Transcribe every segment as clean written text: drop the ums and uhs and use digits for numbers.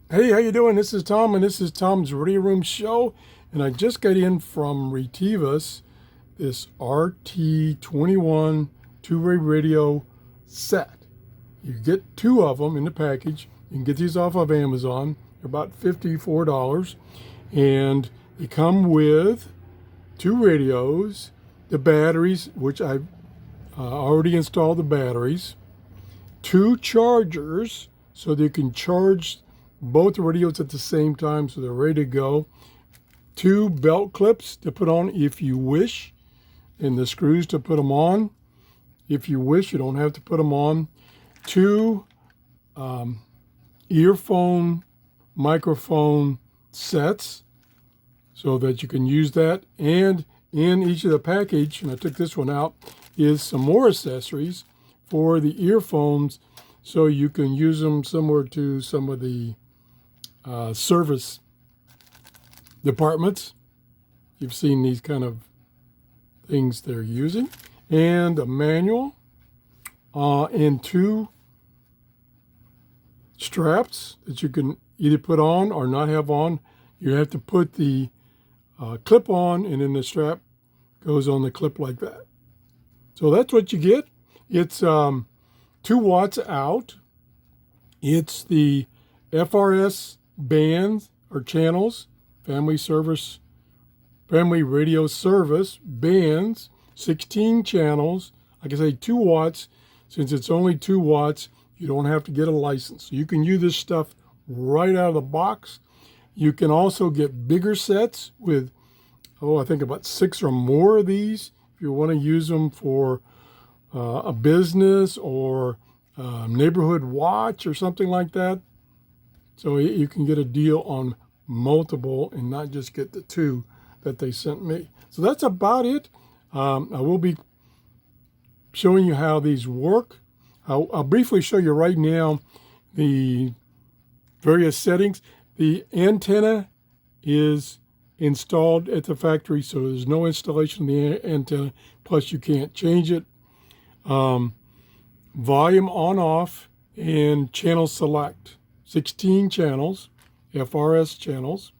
Hey, how you doing? This is Tom, and this is Tom's Radio Room Show. And I just got in from Retevis this RT21 two-way radio set. You get two of them in the package. You can get these off of Amazon. They're about $54. And they come with two radios, the batteries, which I've already installed the batteries, two chargers, so they can charge both radios at the same time, so they're ready to go. Two belt clips to put on if you wish, and the screws to put them on if you wish. You don't have to put them on. Two earphone microphone sets so that you can use that. And in each of the package, and I took this one out, is some more accessories for the earphones, so you can use them similar to some of the service departments. You've seen these kind of things they're using. And a manual and two straps that you can either put on or not have on. You have to put the clip on, and then the strap goes on the clip like that. So that's what you get. It's 2 watts out. It's the TRRS bands or channels, family radio service bands, 16 channels. Like I say, 2 watts. Since it's only 2 watts, you don't have to get a license. So you can use this stuff right out of the box. You can also get bigger sets with, I think about 6 or more of these if you want to use them for a business or neighborhood watch or something like that. So you can get a deal on multiple and not just get the 2 that they sent me. So that's about it. I will be showing you how these work. I'll briefly show you right now the various settings. The antenna is installed at the factory, so there's no installation of the antenna. Plus, you can't change it. Volume on off and channel select. 16 channels, TRRS channels.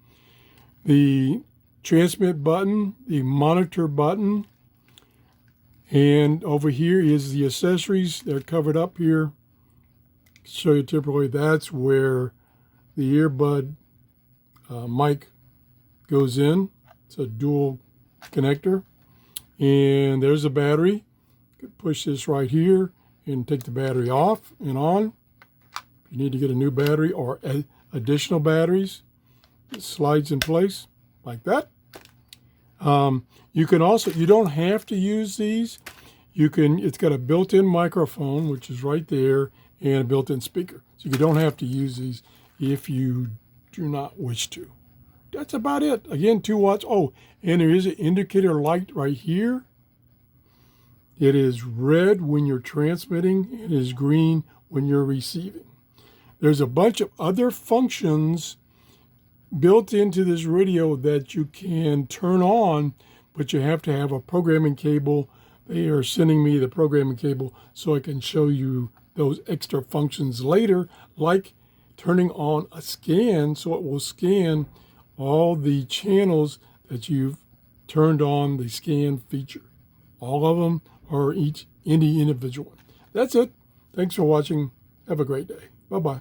The transmit button, the monitor button, and over here is the accessories. They're covered up here. Show you typically that's where the earbud mic goes in. It's a dual connector. And there's a battery. You can push this right here and take the battery off and on. If you need to get a new battery or additional batteries, it slides in place like that. You can also, you don't have to use these. You can, it's got a built-in microphone, which is right there, and a built-in speaker. So you don't have to use these if you do not wish to. That's about it. Again, 2 watts. Oh, and there is an indicator light right here. It is red when you're transmitting. It is green when you're receiving. There's a bunch of other functions built into this radio that you can turn on, but you have to have a programming cable. They are sending me the programming cable so I can show you those extra functions later, like turning on a scan, so it will scan all the channels that you've turned on the scan feature. All of them or any individual one. That's it. Thanks for watching. Have a great day. Bye-bye.